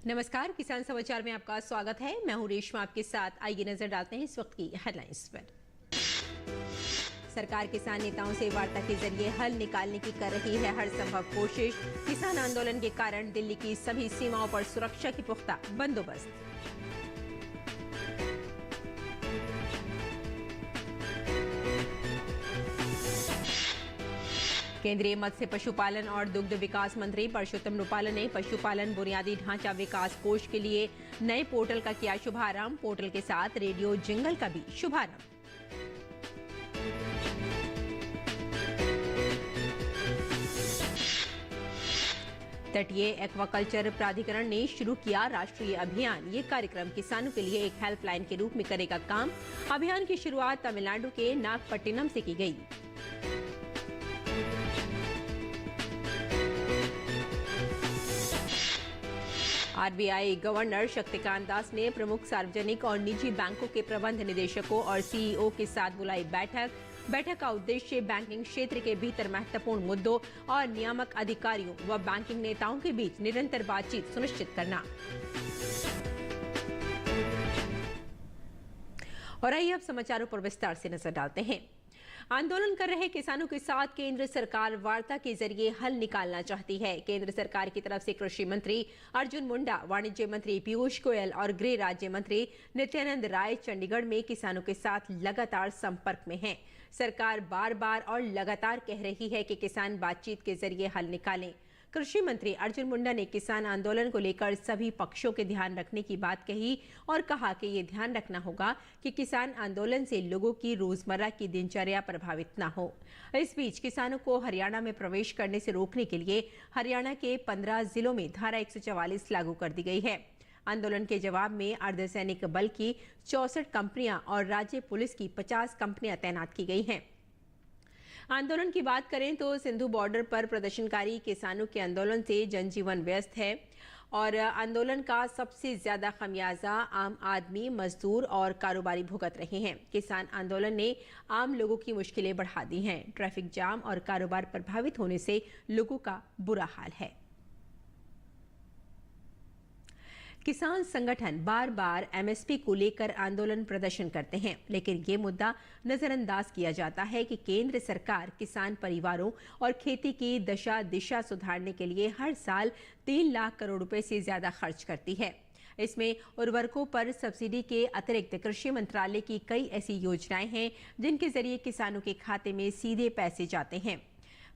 नमस्कार, किसान समाचार में आपका स्वागत है। मैं हूं रेशमा आपके साथ। आइए नजर डालते हैं इस वक्त की हेडलाइंस पर। सरकार किसान नेताओं से वार्ता के जरिए हल निकालने की कर रही है हर संभव कोशिश। किसान आंदोलन के कारण दिल्ली की सभी सीमाओं पर सुरक्षा की पुख्ता बंदोबस्त। केंद्रीय मत्स्य पशुपालन और दुग्ध विकास मंत्री परषोत्तम रुपाला ने पशुपालन बुनियादी ढांचा विकास कोष के लिए नए पोर्टल का किया शुभारंभ। पोर्टल के साथ रेडियो जिंगल का भी शुभारंभ। तटीय एक्वाकल्चर प्राधिकरण ने शुरू किया राष्ट्रीय अभियान। ये कार्यक्रम किसानों के लिए एक हेल्पलाइन के रूप में करेगा काम। अभियान की शुरुआत तमिलनाडु के नागपट्टिनम से की गई। आरबीआई गवर्नर शक्तिकांत दास ने प्रमुख सार्वजनिक और निजी बैंकों के प्रबंध निदेशकों और सीईओ के साथ बुलाई बैठक का उद्देश्य बैंकिंग क्षेत्र के भीतर महत्वपूर्ण मुद्दों और नियामक अधिकारियों व बैंकिंग नेताओं के बीच निरंतर बातचीत सुनिश्चित करना। और आइए अब समाचारों पर विस्तार से नजर डालते हैं। आंदोलन कर रहे किसानों के साथ केंद्र सरकार वार्ता के जरिए हल निकालना चाहती है। केंद्र सरकार की तरफ से कृषि मंत्री अर्जुन मुंडा, वाणिज्य मंत्री पीयूष गोयल और गृह राज्य मंत्री नित्यानंद राय चंडीगढ़ में किसानों के साथ लगातार संपर्क में हैं। सरकार बार बार और लगातार कह रही है कि किसान बातचीत के जरिए हल निकालें। कृषि मंत्री अर्जुन मुंडा ने किसान आंदोलन को लेकर सभी पक्षों के ध्यान रखने की बात कही और कहा कि ये ध्यान रखना होगा कि किसान आंदोलन से लोगों की रोजमर्रा की दिनचर्या प्रभावित न हो। इस बीच किसानों को हरियाणा में प्रवेश करने से रोकने के लिए हरियाणा के 15 जिलों में धारा 144 लागू कर दी गई है। आंदोलन के जवाब में अर्धसैनिक बल की 64 कंपनियां और राज्य पुलिस की 50 कंपनियां तैनात की गई हैं। आंदोलन की बात करें तो सिंधु बॉर्डर पर प्रदर्शनकारी किसानों के आंदोलन से जनजीवन व्यस्त है और आंदोलन का सबसे ज्यादा खमियाजा आम आदमी, मजदूर और कारोबारी भुगत रहे हैं। किसान आंदोलन ने आम लोगों की मुश्किलें बढ़ा दी हैं। ट्रैफिक जाम और कारोबार प्रभावित होने से लोगों का बुरा हाल है। किसान संगठन बार बार एमएसपी को लेकर आंदोलन प्रदर्शन करते हैं, लेकिन ये मुद्दा नजरअंदाज किया जाता है कि केंद्र सरकार किसान परिवारों और खेती की दशा दिशा सुधारने के लिए हर साल 3 लाख करोड़ रुपए से ज्यादा खर्च करती है। इसमें उर्वरकों पर सब्सिडी के अतिरिक्त कृषि मंत्रालय की कई ऐसी योजनाएं हैं जिनके जरिए किसानों के खाते में सीधे पैसे जाते हैं।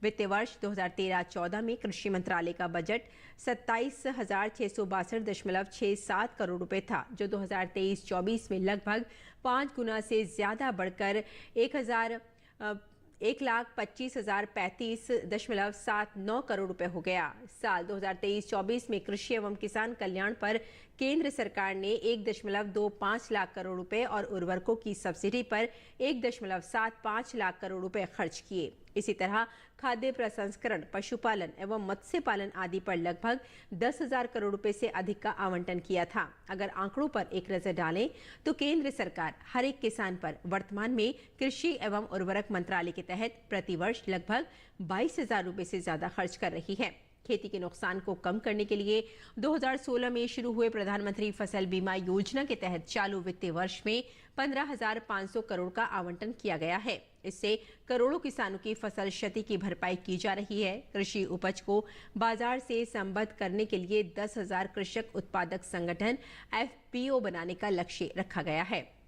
वित्तीय वर्ष 2013-14 में कृषि मंत्रालय का बजट 27,662.67 करोड़ रुपए था, जो 2023-24 में लगभग 5 गुना से ज्यादा बढ़कर 1,25,035.79 करोड़ रुपए हो गया। साल 2023-24 में कृषि एवं किसान कल्याण पर केंद्र सरकार ने 1.25 लाख करोड़ रुपए और उर्वरकों की सब्सिडी पर 1.75 लाख करोड़ रुपए खर्च किए। इसी तरह खाद्य प्रसंस्करण, पशुपालन एवं मत्स्य पालन आदि पर लगभग 10,000 करोड़ रुपए से अधिक का आवंटन किया था। अगर आंकड़ों पर एक नजर डालें तो केंद्र सरकार हर एक किसान पर वर्तमान में कृषि एवं उर्वरक मंत्रालय के तहत प्रतिवर्ष लगभग 22,000 रुपए से ज्यादा खर्च कर रही है। खेती के नुकसान को कम करने के लिए 2016 में शुरू हुए प्रधानमंत्री फसल बीमा योजना के तहत चालू वित्तीय वर्ष में 15,500 करोड़ का आवंटन किया गया है। इससे करोड़ों किसानों की फसल क्षति की भरपाई की जा रही है। कृषि उपज को बाजार से संबद्ध करने के लिए 10,000 कृषक उत्पादक संगठन FPO बनाने का लक्ष्य रखा गया है।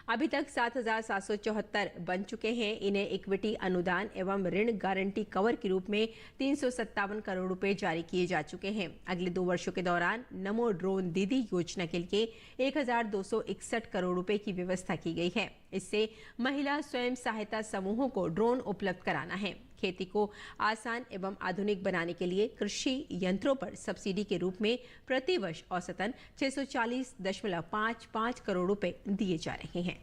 अभी तक 7,774 बन चुके हैं। इन्हें इक्विटी अनुदान एवं ऋण गारंटी कवर के रूप में 357 करोड़ रुपए जारी किए जा चुके हैं। अगले 2 वर्षों के दौरान नमो ड्रोन दीदी योजना के लिए 1,261 करोड़ रुपए की व्यवस्था की गई है। इससे महिला स्वयं सहायता समूहों को ड्रोन उपलब्ध कराना है। खेती को आसान एवं आधुनिक बनाने के लिए कृषि यंत्रों पर सब्सिडी के रूप में प्रतिवर्ष औसतन 640.55 करोड़ रुपए दिए जा रहे हैं।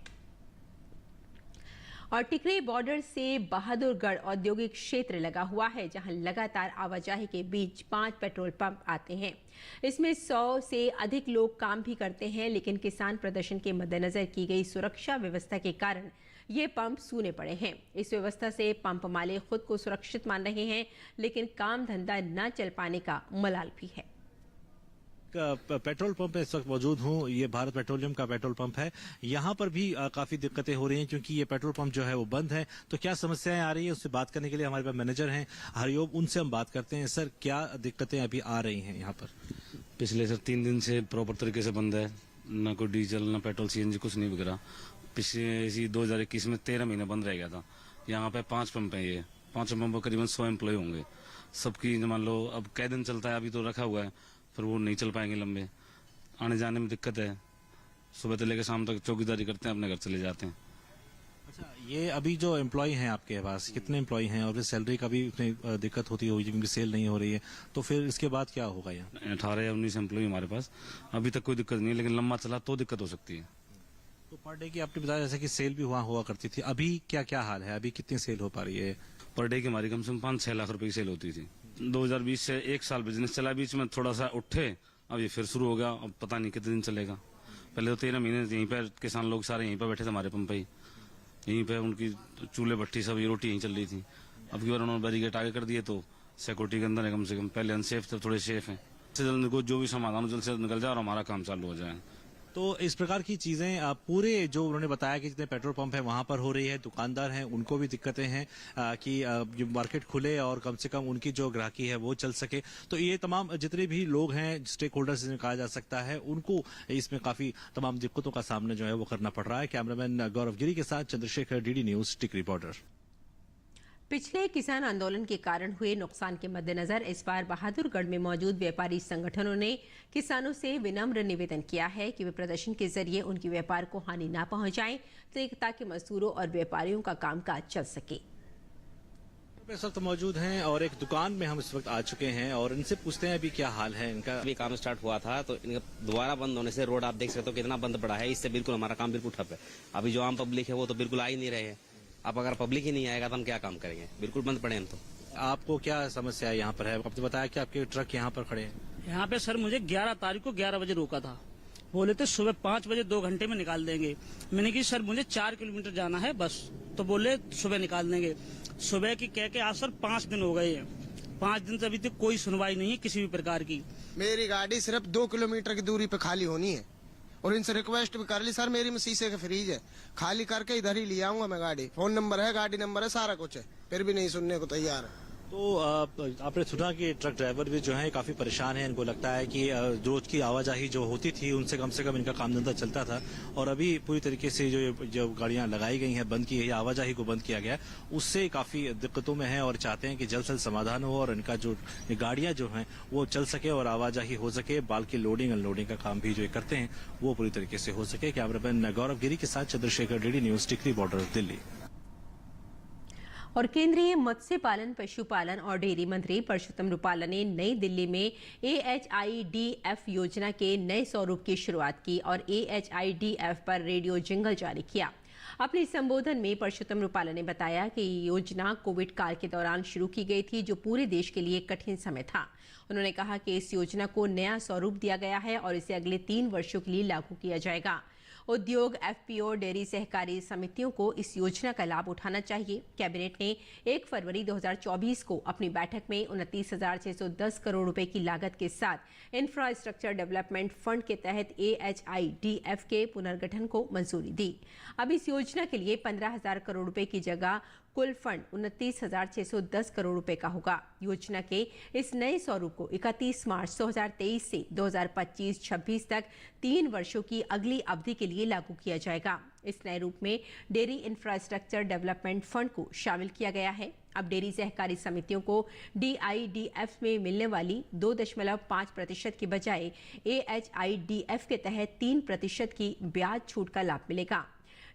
और टिकरी बॉर्डर से बहादुरगढ़ औद्योगिक क्षेत्र लगा हुआ है, जहां लगातार आवाजाही के बीच 5 पेट्रोल पंप आते हैं। इसमें 100 से अधिक लोग काम भी करते हैं, लेकिन किसान प्रदर्शन के मद्देनजर की गई सुरक्षा व्यवस्था के कारण ये पंप सूने पड़े हैं। इस व्यवस्था से पंप मालिक खुद को सुरक्षित मान रहे हैं, लेकिन काम धंधा न चल पाने का मलाल भी है। पेट्रोल पंप पे इस वक्त मौजूद हूँ। ये भारत पेट्रोलियम का पेट्रोल पंप है। यहाँ पर भी काफी दिक्कतें हो रही हैं क्योंकि ये पेट्रोल पंप जो है वो बंद है। तो क्या समस्याएं आ रही है उससे बात करने के लिए हमारे पास मैनेजर हैं हरिओम, उनसे हम बात करते हैं। सर, क्या दिक्कतें अभी आ रही हैं यहाँ पर? पिछले सर 3 दिन से प्रॉपर तरीके से बंद है। ना कोई डीजल, ना पेट्रोल, सीएनजी कुछ नहीं बिक रहा। पिछले इसी 2021 में 13 महीने बंद रह गया था। यहाँ पे 5 पंप है। ये 5 पंपों पर करीबन 100 एम्प्लॉय होंगे। सबकी मान लो अब कै दिन चलता है, अभी तो रखा हुआ है, फिर वो नहीं चल पाएंगे लंबे। आने जाने में दिक्कत है। सुबह से लेकर शाम तक चौकीदारी करते हैं, अपने घर चले जाते हैं। अच्छा, ये अभी जो एम्प्लॉय हैं आपके पास, कितने एम्प्लॉय हैं? और फिर सैलरी का भी उतनी दिक्कत होती होगी क्योंकि सेल नहीं हो रही है, तो फिर इसके बाद क्या होगा? यहाँ 18 या 19 एम्प्लॉय हमारे पास। अभी तक कोई दिक्कत नहीं है, लेकिन लंबा चला तो दिक्कत हो सकती है। तो पर डे की आपने बताया जैसे कि सेल भी हुआ करती थी, अभी क्या क्या हाल है? अभी कितनी सेल हो पा रही है? पर डे की हमारी कम से कम 5-6 लाख रुपए की सेल होती थी। 2020 से 1 साल बिजनेस चला, बीच में थोड़ा सा उठे, अब ये फिर शुरू हो गया। अब पता नहीं कितने दिन चलेगा। पहले तो 13 महीने यहीं पर किसान लोग सारे यहीं पर बैठे थे हमारे पंप पे ही। यहीं पे उनकी चूल्हे भट्टी सब ये रोटी यहीं चल रही थी। अब की बार उन्होंने बैरिकेड आगे कर दिए तो सिक्योरिटी के अंदर है कम से कम। पहले अनसेफ थे, थोड़े सेफ हैं। जल्द को जो भी समाधान हो जल्द से निकल जाए और हमारा काम चालू हो जाए। तो इस प्रकार की चीजें पूरे जो उन्होंने बताया कि जितने पेट्रोल पंप है वहां पर हो रही है, दुकानदार हैं उनको भी दिक्कतें हैं कि जो मार्केट खुले और कम से कम उनकी जो ग्राहकी है वो चल सके। तो ये तमाम जितने भी लोग हैं, स्टेक होल्डर्स जिन्हें कहा जा सकता है, उनको इसमें काफी तमाम दिक्कतों का सामना जो है वो करना पड़ रहा है। कैमरामैन गौरव गिरी के साथ चंद्रशेखर, डीडी न्यूज, टिकरी बॉर्डर। पिछले किसान आंदोलन के कारण हुए नुकसान के मद्देनजर इस बार बहादुरगढ़ में मौजूद व्यापारी संगठनों ने किसानों से विनम्र निवेदन किया है कि वे प्रदर्शन के जरिए उनके व्यापार को हानि न पहुंचाएं, ताकि मजदूरों और व्यापारियों का कामकाज चल सके। इस वक्त मौजूद हैं और एक दुकान में हम इस वक्त आ चुके हैं और इनसे पूछते हैं अभी क्या हाल है इनका। अभी काम स्टार्ट हुआ था तो इनका दोबारा बंद होने से रोड आप देख सकते हो कितना बंद पड़ा है। इससे बिल्कुल हमारा काम बिल्कुल ठप है। अभी जो आम पब्लिक है वो तो बिल्कुल आ ही नहीं रहे हैं। अब अगर पब्लिक ही नहीं आएगा तो हम क्या काम करेंगे? बिल्कुल बंद पड़े हम तो। आपको क्या समस्या है यहाँ पर है? आपने बताया कि आपके ट्रक यहाँ पर खड़े हैं। यहाँ पे सर मुझे 11 तारीख को 11 बजे रोका था। बोले थे सुबह 5 बजे 2 घंटे में निकाल देंगे। मैंने कहा सर मुझे 4 किलोमीटर जाना है बस, तो बोले सुबह निकाल देंगे। सुबह की कह के आज सर 5 दिन हो गए हैं। 5 दिन से अभी तक कोई सुनवाई नहीं है किसी भी प्रकार की। मेरी गाड़ी सिर्फ 2 किलोमीटर की दूरी पे खाली होनी है और इनसे रिक्वेस्ट भी कर ली, सर मेरी में शीशे का फ्रीज है, खाली करके इधर ही ले आऊंगा मैं गाड़ी। फोन नंबर है, गाड़ी नंबर है, सारा कुछ है, फिर भी नहीं सुनने को तैयार है। तो आपने सुना कि ट्रक ड्राइवर भी जो है काफी परेशान है। इनको लगता है कि रोज की आवाजाही जो होती थी उनसे कम से कम इनका काम धंधा चलता था और अभी पूरी तरीके से जो गाड़ियां लगाई गई हैं, बंद की है, आवाजाही को बंद किया गया, उससे काफी दिक्कतों में है और चाहते हैं कि जल्द से जल्द समाधान हो और इनका जो गाड़ियां जो हैं वो चल सके और आवाजाही हो सके। बाल्कि लोडिंग अनलोडिंग का काम भी जो करते हैं वो पूरी तरीके से हो सके। कैमरामैन गौरव गिरी के साथ चंद्रशेखर, डीडी न्यूज, टिकरी बॉर्डर, दिल्ली। और केंद्रीय मत्स्य पालन, पशुपालन और डेयरी मंत्री परषोत्तम रुपाला ने नई दिल्ली में AHIDF योजना के नए स्वरूप की शुरुआत की और AHIDF पर रेडियो जिंगल जारी किया। अपने संबोधन में परषोत्तम रुपाला ने बताया कि ये योजना कोविड काल के दौरान शुरू की गई थी, जो पूरे देश के लिए कठिन समय था। उन्होंने कहा कि इस योजना को नया स्वरूप दिया गया है और इसे अगले 3 वर्षों के लिए लागू किया जाएगा। उद्योग, FPO, डेयरी सहकारी समितियों को इस योजना का लाभ उठाना चाहिए। कैबिनेट ने 1 फरवरी 2024 को अपनी बैठक में 29,610 करोड़ रुपए की लागत के साथ इंफ्रास्ट्रक्चर डेवलपमेंट फंड के तहत AHIDF के पुनर्गठन को मंजूरी दी। अब इस योजना के लिए 15,000 करोड़ रुपए की जगह कुल फंड 29,610 करोड़ रुपए का होगा। योजना के इस नए स्वरूप को 31 मार्च 2023 से 2025-26 तक 3 वर्षों की अगली अवधि के लिए लागू किया जाएगा। इस नए रूप में डेयरी इंफ्रास्ट्रक्चर डेवलपमेंट फंड को शामिल किया गया है। अब डेयरी सहकारी समितियों को DIDF में मिलने वाली 2.5% की बजाय AHIDF के तहत 3% की ब्याज छूट का लाभ मिलेगा।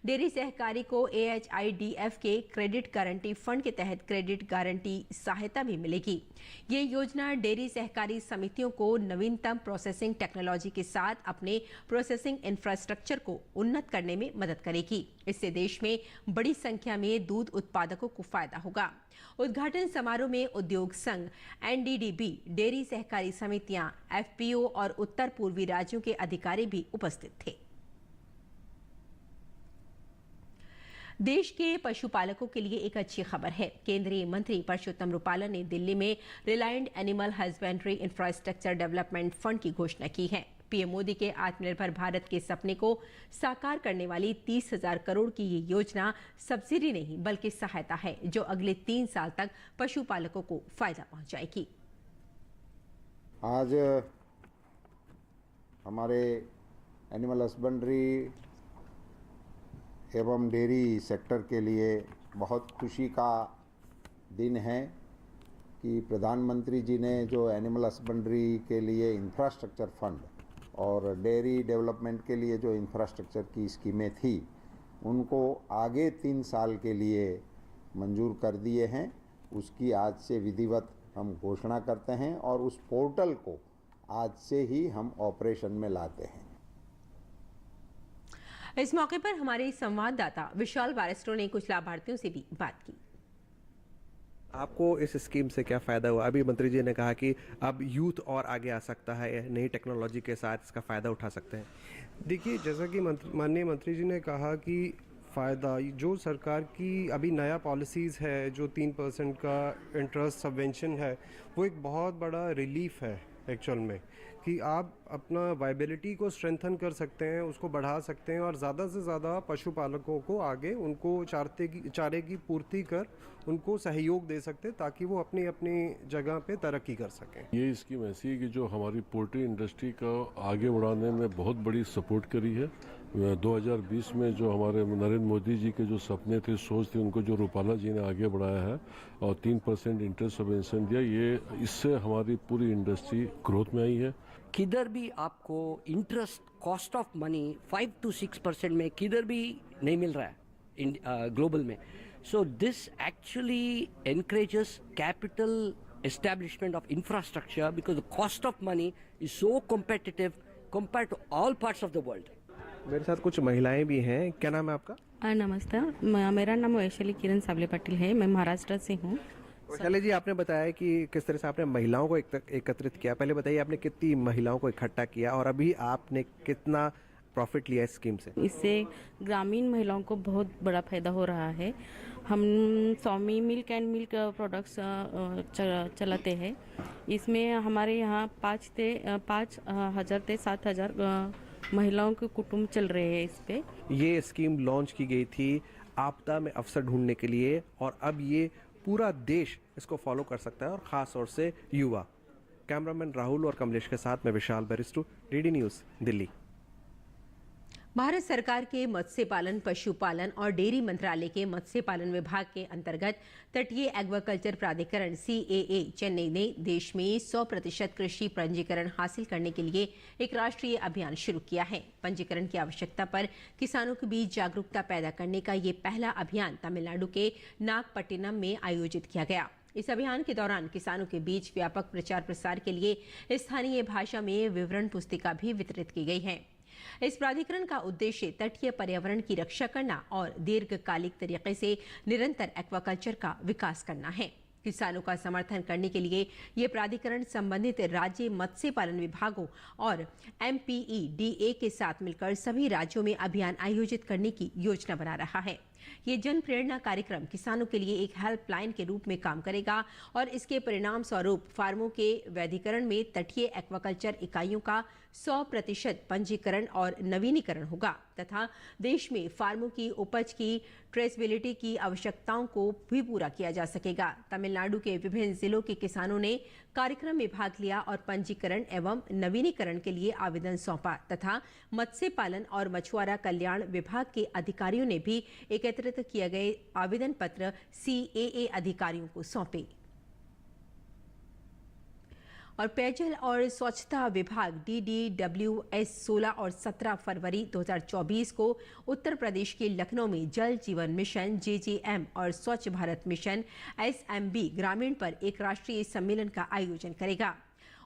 डेयरी सहकारी को AHIDF के क्रेडिट गारंटी फंड के तहत क्रेडिट गारंटी सहायता भी मिलेगी। ये योजना डेयरी सहकारी समितियों को नवीनतम प्रोसेसिंग टेक्नोलॉजी के साथ अपने प्रोसेसिंग इंफ्रास्ट्रक्चर को उन्नत करने में मदद करेगी। इससे देश में बड़ी संख्या में दूध उत्पादकों को फायदा होगा। उद्घाटन समारोह में उद्योग संघ, NDDB, डेयरी सहकारी समितियां, FPO और उत्तर पूर्वी राज्यों के अधिकारी भी उपस्थित थे। देश के पशुपालकों के लिए एक अच्छी खबर है। केंद्रीय मंत्री परषोत्तम रुपाला ने दिल्ली में reliant animal husbandry infrastructure development fund की घोषणा की है। पीएम मोदी के आत्मनिर्भर भारत के सपने को साकार करने वाली 30,000 करोड़ की ये योजना सब्सिडी नहीं बल्कि सहायता है, जो अगले 3 साल तक पशुपालकों को फायदा पहुंचाएगी। आज हमारे एनिमल हस्बेंड्री एवं डेयरी सेक्टर के लिए बहुत खुशी का दिन है कि प्रधानमंत्री जी ने जो एनिमल हस्बेंड्री के लिए इंफ्रास्ट्रक्चर फंड और डेयरी डेवलपमेंट के लिए जो इंफ्रास्ट्रक्चर की स्कीमें थी उनको आगे 3 साल के लिए मंजूर कर दिए हैं। उसकी आज से विधिवत हम घोषणा करते हैं और उस पोर्टल को आज से ही हम ऑपरेशन में लाते हैं। इस मौके पर हमारे संवाददाता विशाल बारिस्टो ने कुछ लाभार्थियों से भी बात की। आपको इस स्कीम से क्या फ़ायदा हुआ? अभी मंत्री जी ने कहा कि अब यूथ और आगे आ सकता है, नई टेक्नोलॉजी के साथ इसका फ़ायदा उठा सकते हैं। देखिए, जैसा कि माननीय मंत्री जी ने कहा कि फ़ायदा जो सरकार की अभी नया पॉलिसीज़ है, जो 3% का इंटरेस्ट सबवेंशन है, वो एक बहुत बड़ा रिलीफ है एक्चुअल में, कि आप अपना वायबिलिटी को स्ट्रेंथन कर सकते हैं, उसको बढ़ा सकते हैं और ज़्यादा से ज़्यादा पशुपालकों को आगे उनको चारे की पूर्ति कर उनको सहयोग दे सकते हैं ताकि वो अपनी अपनी जगह पे तरक्की कर सकें। ये स्कीम ऐसी है कि जो हमारी पोल्ट्री इंडस्ट्री का आगे बढ़ाने में बहुत बड़ी सपोर्ट करी है। 2020 में जो हमारे नरेंद्र मोदी जी के जो सपने थे, सोच थी, उनको जो रूपाला जी ने आगे बढ़ाया है और 3% इंटरेस्ट सबवेंशन दिया, ये इससे हमारी पूरी इंडस्ट्री ग्रोथ में आई है। किधर भी आपको interest cost of money 5 to 6% में किधर भी नहीं मिल रहा है ग्लोबल में। So this actually encourages capital establishment of infrastructure because the cost of money is so competitive compare to all parts of the world. मेरे साथ कुछ महिलाएं भी हैं। क्या नाम है आपका? नमस्ते, मेरा नाम वैशाली किरण सावले पाटिल है। मैं महाराष्ट्र से हूँ। वैशाली जी, आपने बताया कि किस तरह से आपने महिलाओं को एकत्रित किया। पहले बताइए, आपने कितनी महिलाओं को इकट्ठा किया और अभी आपने कितना प्रॉफिट लिया इस स्कीम से? इससे ग्रामीण महिलाओं को बहुत बड़ा फायदा हो रहा है। हम स्वामी मिल्क एंड मिल्क प्रोडक्ट्स चलाते हैं। इसमें हमारे यहाँ 5,000 से 7,000 महिलाओं के कुटुंब चल रहे हैं इस पे। ये स्कीम लॉन्च की गई थी आपदा में अवसर ढूंढने के लिए और अब ये पूरा देश इसको फॉलो कर सकता है और ख़ास तौर से युवा। कैमरामैन राहुल और कमलेश के साथ मैं विशाल बैरिस्टो, डीडी न्यूज़, दिल्ली। भारत सरकार के मत्स्य पालन, पशुपालन और डेयरी मंत्रालय के मत्स्य पालन विभाग के अंतर्गत तटीय एक्वाकल्चर प्राधिकरण CAA चेन्नई ने देश में 100% कृषि पंजीकरण हासिल करने के लिए एक राष्ट्रीय अभियान शुरू किया है। पंजीकरण की आवश्यकता पर किसानों के बीच जागरूकता पैदा करने का ये पहला अभियान तमिलनाडु के नागपट्टिनम में आयोजित किया गया। इस अभियान के दौरान किसानों के बीच व्यापक प्रचार प्रसार के लिए स्थानीय भाषा में विवरण पुस्तिका भी वितरित की गई है। इस प्राधिकरण का उद्देश्य तटीय पर्यावरण की रक्षा करना और दीर्घकालिक तरीके से निरंतर एक्वाकल्चर का विकास करना है। किसानों का समर्थन करने के लिए ये प्राधिकरण संबंधित राज्य मत्स्य पालन विभागों और MPEDA के साथ मिलकर सभी राज्यों में अभियान आयोजित करने की योजना बना रहा है। ये जन प्रेरणा कार्यक्रम किसानों के लिए एक हेल्पलाइन के रूप में काम करेगा और इसके परिणाम स्वरूप फार्मों के वैधीकरण में तटीय एक्वाकल्चर इकाइयों का 100% पंजीकरण और नवीनीकरण होगा तथा देश में फार्मों की उपज की ट्रेसेबिलिटी की आवश्यकताओं को भी पूरा किया जा सकेगा। तमिलनाडु के विभिन्न जिलों के किसानों ने कार्यक्रम में भाग लिया और पंजीकरण एवं नवीनीकरण के लिए आवेदन सौंपा तथा मत्स्य पालन और मछुआरा कल्याण विभाग के अधिकारियों ने भी एकत्रित किए गए आवेदन पत्र CAA अधिकारियों को सौंपे। और पेयजल और स्वच्छता विभाग DDWS 16 और 17 फरवरी 2024 को उत्तर प्रदेश के लखनऊ में जल जीवन मिशन JJM और स्वच्छ भारत मिशन SMB ग्रामीण पर एक राष्ट्रीय सम्मेलन का आयोजन करेगा।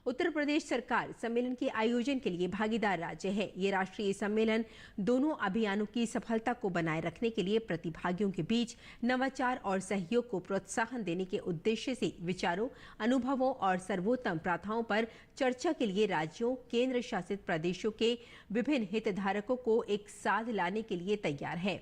उत्तर प्रदेश सरकार सम्मेलन के आयोजन के लिए भागीदार राज्य है। ये राष्ट्रीय सम्मेलन दोनों अभियानों की सफलता को बनाए रखने के लिए प्रतिभागियों के बीच नवाचार और सहयोग को प्रोत्साहन देने के उद्देश्य से विचारों, अनुभवों और सर्वोत्तम प्रथाओं पर चर्चा के लिए राज्यों, केंद्र शासित प्रदेशों के विभिन्न हितधारकों को एक साथ लाने के लिए तैयार है।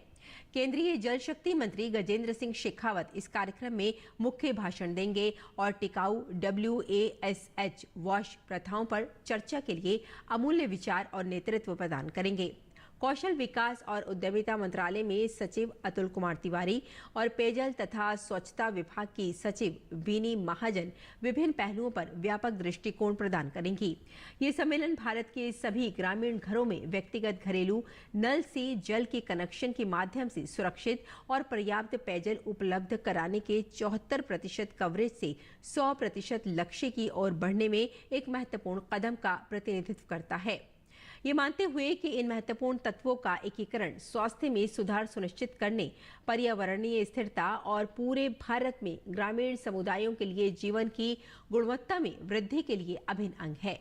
केंद्रीय जल शक्ति मंत्री गजेंद्र सिंह शेखावत इस कार्यक्रम में मुख्य भाषण देंगे और टिकाऊ WASH वॉश प्रथाओं पर चर्चा के लिए अमूल्य विचार और नेतृत्व प्रदान करेंगे। कौशल विकास और उद्यमिता मंत्रालय में सचिव अतुल कुमार तिवारी और पेयजल तथा स्वच्छता विभाग की सचिव बीनी महाजन विभिन्न पहलुओं पर व्यापक दृष्टिकोण प्रदान करेंगी। ये सम्मेलन भारत के सभी ग्रामीण घरों में व्यक्तिगत घरेलू नल से जल के कनेक्शन के माध्यम से सुरक्षित और पर्याप्त पेयजल उपलब्ध कराने के 74% कवरेज से 100% लक्ष्य की ओर बढ़ने में एक महत्वपूर्ण कदम का प्रतिनिधित्व करता है। ये मानते हुए कि इन महत्वपूर्ण तत्वों का एकीकरण स्वास्थ्य में सुधार सुनिश्चित करने, पर्यावरणीय स्थिरता और पूरे भारत में ग्रामीण समुदायों के लिए जीवन की गुणवत्ता में वृद्धि के लिए अभिन्न अंग है।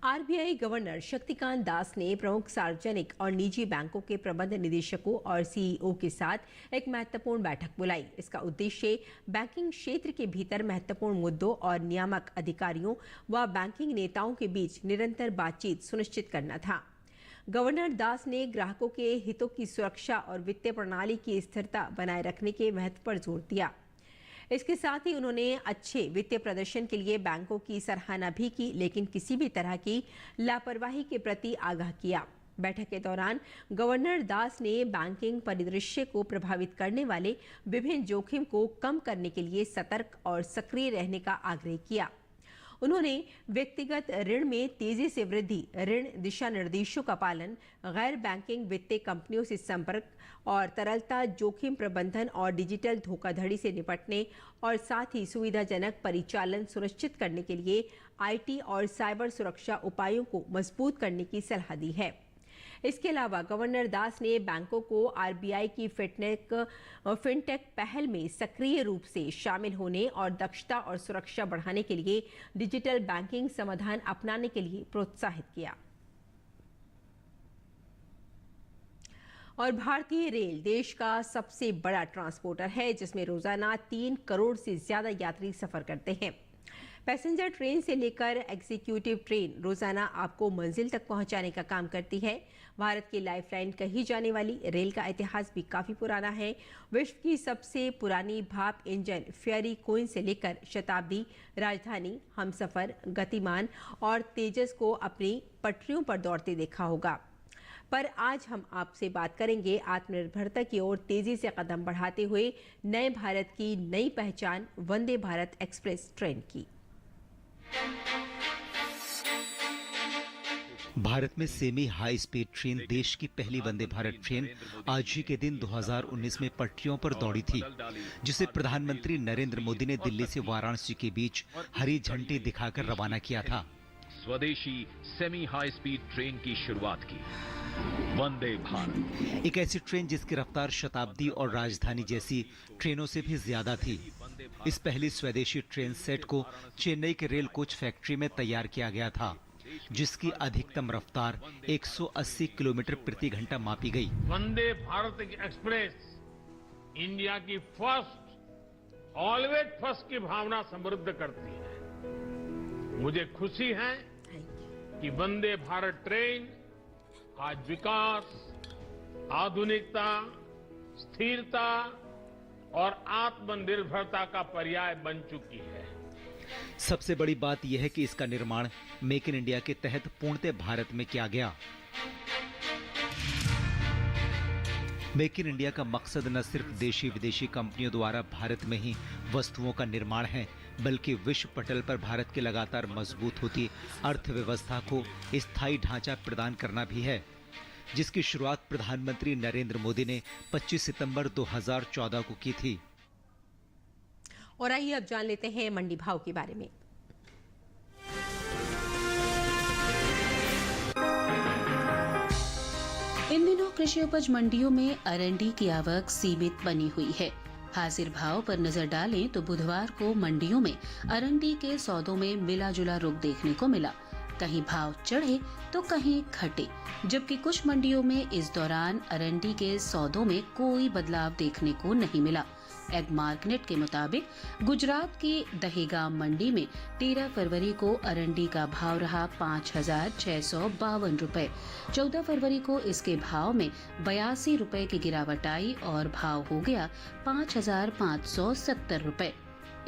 RBI गवर्नर शक्तिकांत दास ने प्रमुख सार्वजनिक और निजी बैंकों के प्रबंध निदेशकों और CEO के साथ एक महत्वपूर्ण बैठक बुलाई। इसका उद्देश्य बैंकिंग क्षेत्र के भीतर महत्वपूर्ण मुद्दों और नियामक अधिकारियों व बैंकिंग नेताओं के बीच निरंतर बातचीत सुनिश्चित करना था। गवर्नर दास ने ग्राहकों के हितों की सुरक्षा और वित्तीय प्रणाली की स्थिरता बनाए रखने के महत्व पर जोर दिया। इसके साथ ही उन्होंने अच्छे वित्तीय प्रदर्शन के लिए बैंकों की सराहना भी की, लेकिन किसी भी तरह की लापरवाही के प्रति आगाह किया। बैठक के दौरान गवर्नर दास ने बैंकिंग परिदृश्य को प्रभावित करने वाले विभिन्न जोखिम को कम करने के लिए सतर्क और सक्रिय रहने का आग्रह किया। उन्होंने व्यक्तिगत ऋण में तेजी से वृद्धि, ऋण दिशा निर्देशों का पालन, गैर बैंकिंग वित्तीय कंपनियों से संपर्क और तरलता जोखिम प्रबंधन और डिजिटल धोखाधड़ी से निपटने और साथ ही सुविधाजनक परिचालन सुनिश्चित करने के लिए IT और साइबर सुरक्षा उपायों को मजबूत करने की सलाह दी है। इसके अलावा गवर्नर दास ने बैंकों को RBI की फिनटेक पहल में सक्रिय रूप से शामिल होने और दक्षता और सुरक्षा बढ़ाने के लिए डिजिटल बैंकिंग समाधान अपनाने के लिए प्रोत्साहित किया। और भारतीय रेल देश का सबसे बड़ा ट्रांसपोर्टर है, जिसमें रोजाना 3 करोड़ से ज्यादा यात्री सफर करते हैं। पैसेंजर ट्रेन से लेकर एग्जीक्यूटिव ट्रेन रोजाना आपको मंजिल तक पहुंचाने का काम करती है। भारत की लाइफलाइन कही जाने वाली रेल का इतिहास भी काफी पुराना है। विश्व की सबसे पुरानी भाप इंजन फेयरी क्वीन से लेकर शताब्दी, राजधानी, हमसफर, गतिमान और तेजस को अपनी पटरियों पर दौड़ते देखा होगा। पर आज हम आपसे बात करेंगे आत्मनिर्भरता की ओर तेजी से कदम बढ़ाते हुए नए भारत की नई पहचान वंदे भारत एक्सप्रेस ट्रेन की। भारत में सेमी हाई स्पीड ट्रेन देश की पहली वंदे भारत ट्रेन आज ही के दिन 2019 में पटरियों पर दौड़ी थी, जिसे प्रधानमंत्री नरेंद्र मोदी ने दिल्ली से वाराणसी के बीच हरी झंडी दिखाकर रवाना किया था। स्वदेशी सेमी हाई स्पीड ट्रेन की शुरुआत की वंदे भारत, एक ऐसी ट्रेन जिसकी रफ्तार शताब्दी और राजधानी जैसी ट्रेनों से भी ज्यादा थी। इस पहली स्वदेशी ट्रेन सेट को चेन्नई के रेल कोच फैक्ट्री में तैयार किया गया था, जिसकी अधिकतम रफ्तार 180 किलोमीटर प्रति घंटा मापी गई। वंदे भारत एक्सप्रेस इंडिया की फर्स्ट, ऑलवेज फर्स्ट की भावना समृद्ध करती है। मुझे खुशी है कि वंदे भारत ट्रेन आज विकास, आधुनिकता, स्थिरता और आत्मनिर्भरता का पर्याय बन चुकी है। सबसे बड़ी बात यह है कि इसका निर्माण मेक इन इंडिया के तहत पूर्णतः भारत में किया गया। मेक इन इंडिया का मकसद न सिर्फ देशी विदेशी कंपनियों द्वारा भारत में ही वस्तुओं का निर्माण है, बल्कि विश्व पटल पर भारत की लगातार मजबूत होती अर्थव्यवस्था को स्थायी ढांचा प्रदान करना भी है, जिसकी शुरुआत प्रधानमंत्री नरेंद्र मोदी ने 25 सितंबर 2014 को की थी। और आइए अब जान लेते हैं मंडी भाव के बारे में। इन दिनों कृषि उपज मंडियों में अरंडी की आवक सीमित बनी हुई है। हाजिर भाव पर नजर डालें तो बुधवार को मंडियों में अरंडी के सौदों में मिला जुला रुख देखने को मिला। कहीं भाव चढ़े तो कहीं घटे, जबकि कुछ मंडियों में इस दौरान अरंडी के सौदों में कोई बदलाव देखने को नहीं मिला। एग मार्केट के मुताबिक गुजरात की दहेगाम मंडी में 13 फरवरी को अरंडी का भाव रहा 5,652 रुपए। 14 फरवरी को इसके भाव में 82 रुपए की गिरावट आई और भाव हो गया 5,570 रुपए।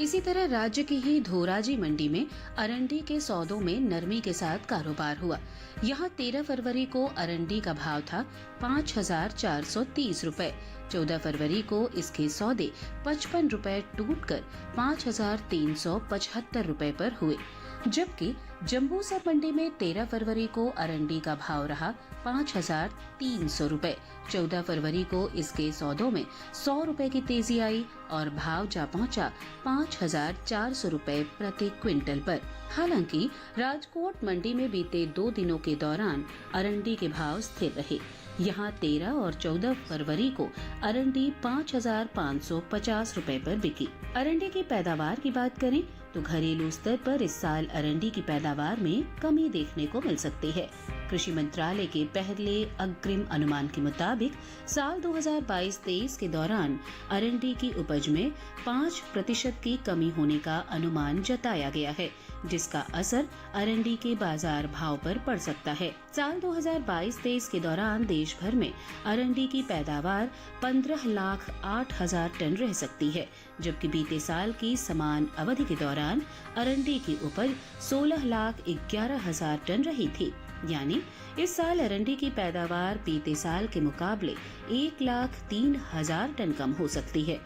इसी तरह राज्य की ही धोराजी मंडी में अरंडी के सौदों में नरमी के साथ कारोबार हुआ। यहाँ 13 फरवरी को अरंडी का भाव था 5,430 रुपए। 14 फरवरी को इसके सौदे 55 रुपए टूटकर 5,375 रुपए पर हुए, जबकि जम्बूसर मंडी में 13 फरवरी को अरंडी का भाव रहा 5,300 रुपए। 14 फरवरी को इसके सौदों में 100 रुपए की तेजी आई और भाव जा पहुंचा 5,400 रुपए प्रति क्विंटल पर। हालांकि राजकोट मंडी में बीते 2 दिनों के दौरान अरंडी के भाव स्थिर रहे। यहाँ 13 और 14 फरवरी को अरंडी 5,550 रुपए पर बिकी। अरंडी की पैदावार की बात करें तो घरेलू स्तर पर इस साल अरंडी की पैदावार में कमी देखने को मिल सकती है। कृषि मंत्रालय के पहले अग्रिम अनुमान के मुताबिक साल 2022-23 के दौरान अरंडी की उपज में 5% की कमी होने का अनुमान जताया गया है, जिसका असर अरंडी के बाजार भाव पर पड़ सकता है। साल 2022-23 के दौरान देश भर में अरंडी की पैदावार 15,08,000 टन रह सकती है, जबकि बीते साल की समान अवधि के दौरान अरंडी की उपज 16,11,000 टन रही थी। यानी इस साल अरंडी की पैदावार बीते साल के मुकाबले 1,03,000 टन कम हो सकती है।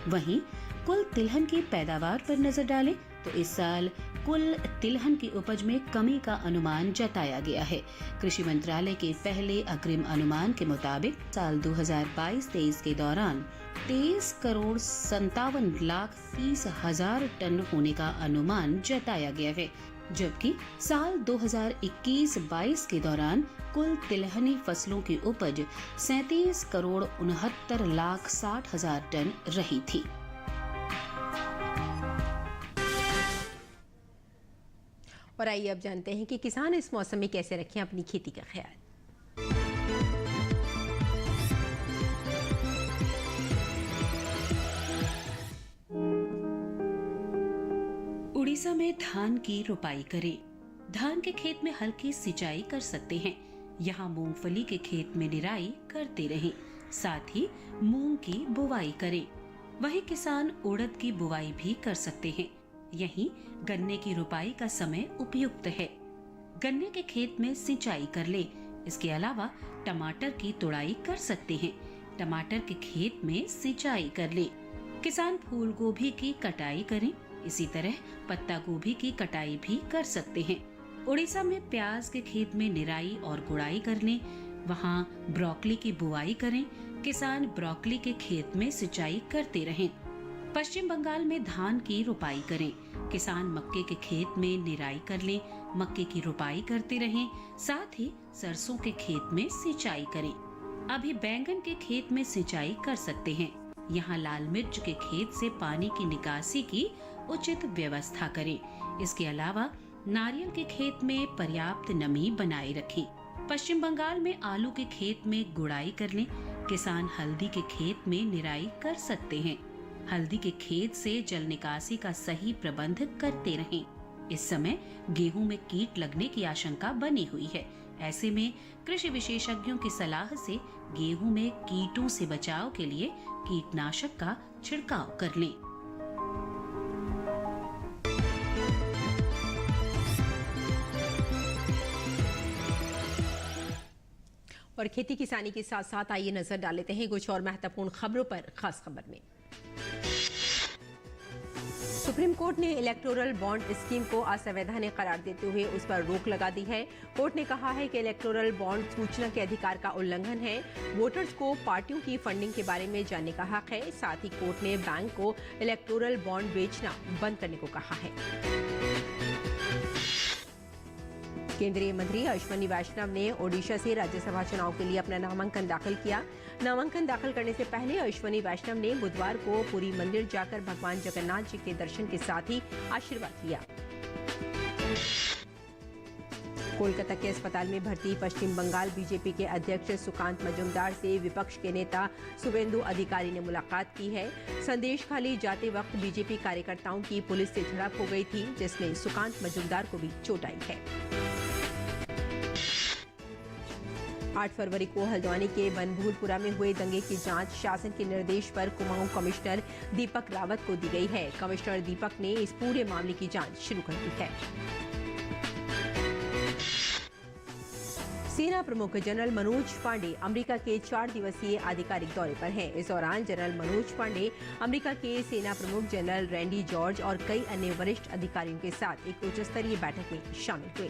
वहीं कुल तिलहन की पैदावार पर नजर डालें तो इस साल कुल तिलहन की उपज में कमी का अनुमान जताया गया है। कृषि मंत्रालय के पहले अग्रिम अनुमान के मुताबिक साल 2022-23 के दौरान 23,57,30,000 टन होने का अनुमान जताया गया है, जबकि साल 2021-22 के दौरान कुल तिलहनी फसलों की उपज 37,69,60,000 टन रही थी। और आइए अब जानते हैं कि किसान इस मौसम में कैसे रखें अपनी खेती का ख्याल। उड़ीसा में धान की रोपाई करें। धान के खेत में हल्की सिंचाई कर सकते हैं। यहाँ मूंगफली के खेत में निराई करते रहें, साथ ही मूंग की बुवाई करें। वहीं किसान उड़द की बुवाई भी कर सकते हैं। यहीं गन्ने की रोपाई का समय उपयुक्त है। गन्ने के खेत में सिंचाई कर ले। इसके अलावा टमाटर की तुड़ाई कर सकते हैं। टमाटर के खेत में सिंचाई कर ले। किसान फूल गोभी की कटाई करें। इसी तरह पत्ता गोभी की कटाई भी कर सकते हैं। उड़ीसा में प्याज के खेत में निराई और गुड़ाई कर लें। वहाँ ब्रोकली की बुआई करें। किसान ब्रोकली के खेत में सिंचाई करते रहें। पश्चिम बंगाल में धान की रोपाई करें। किसान मक्के के खेत में निराई कर लें। मक्के की रोपाई करते रहें, साथ ही सरसों के खेत में सिंचाई करें। अभी बैंगन के खेत में सिंचाई कर सकते हैं। यहाँ लाल मिर्च के खेत से पानी की निकासी की उचित व्यवस्था करें। इसके अलावा नारियल के खेत में पर्याप्त नमी बनाए रखें। पश्चिम बंगाल में आलू के खेत में गुड़ाई कर लें। किसान हल्दी के खेत में निराई कर सकते हैं। हल्दी के खेत से जल निकासी का सही प्रबंध करते रहें। इस समय गेहूं में कीट लगने की आशंका बनी हुई है। ऐसे में कृषि विशेषज्ञों की सलाह से गेहूं में कीटों से बचाव के लिए कीटनाशक का छिड़काव कर लें। और खेती किसानी के साथ साथ आइए नजर डाल लेते हैं कुछ और महत्वपूर्ण खबरों पर। खास खबर में सुप्रीम कोर्ट ने इलेक्टोरल बॉन्ड स्कीम को असंवैधानिक करार देते हुए उस पर रोक लगा दी है। कोर्ट ने कहा है कि इलेक्टोरल बॉन्ड सूचना के अधिकार का उल्लंघन है। वोटर्स को पार्टियों की फंडिंग के बारे में जानने का हक है। साथ ही कोर्ट ने बैंक को इलेक्टोरल बॉन्ड बेचना बंद करने को कहा है। केंद्रीय मंत्री अश्विनी वैष्णव ने ओडिशा से राज्यसभा चुनाव के लिए अपना नामांकन दाखिल किया। नामांकन दाखिल करने से पहले अश्विनी वैष्णव ने बुधवार को पुरी मंदिर जाकर भगवान जगन्नाथ जी के दर्शन के साथ ही आशीर्वाद लिया। कोलकाता के अस्पताल में भर्ती पश्चिम बंगाल बीजेपी के अध्यक्ष सुकांत मजूमदार से विपक्ष के नेता शुभेंदु अधिकारी ने मुलाकात की है। संदेश खाली जाते वक्त बीजेपी कार्यकर्ताओं की पुलिस से झड़प हो गई थी, जिसमें सुकांत मजूमदार को भी चोट आई है। 8 फरवरी को हल्द्वानी के बनभूलपुरा में हुए दंगे की जांच शासन के निर्देश पर कुमाऊं कमिश्नर दीपक रावत को दी गई है। कमिश्नर दीपक ने इस पूरे मामले की जांच शुरू कर दी है। सेना प्रमुख जनरल मनोज पांडे अमेरिका के 4 दिवसीय आधिकारिक दौरे पर हैं। इस दौरान जनरल मनोज पांडे अमेरिका के सेना प्रमुख जनरल रैंडी जॉर्ज और कई अन्य वरिष्ठ अधिकारियों के साथ एक उच्च स्तरीय बैठक में शामिल हुए।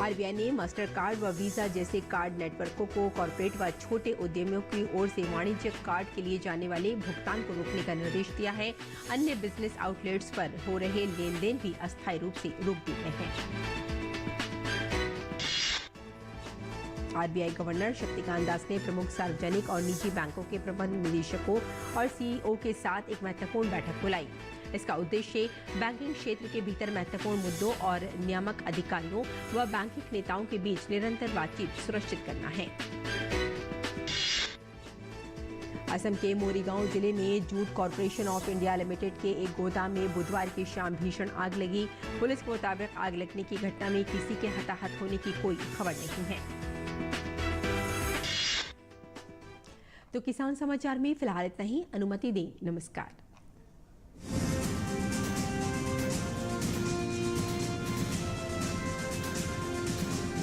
आरबीआई ने मास्टर कार्ड व वीजा जैसे कार्ड नेटवर्कों को कॉर्पोरेट व छोटे उद्यमियों की ओर से वाणिज्यिक कार्ड के लिए जाने वाले भुगतान को रोकने का निर्देश दिया है। अन्य बिजनेस आउटलेट्स पर हो रहे लेन देन भी अस्थायी रूप से रोक दिए गए हैं। आरबीआई गवर्नर शक्तिकांत दास ने प्रमुख सार्वजनिक और निजी बैंकों के प्रबंध निदेशकों और सीईओ के साथ एक महत्वपूर्ण बैठक बुलाई। इसका उद्देश्य बैंकिंग क्षेत्र के भीतर महत्वपूर्ण मुद्दों और नियामक अधिकारियों व बैंकिंग नेताओं के बीच निरंतर बातचीत सुनिश्चित करना है। असम के मोरीगांव जिले में jute corporation of India limited के एक गोदाम में बुधवार की शाम भीषण आग लगी। पुलिस के मुताबिक आग लगने की घटना में किसी के हताहत होने की कोई खबर नहीं है। तो किसान समाचार में फिलहाल इतना ही। अनुमति दें। नमस्कार।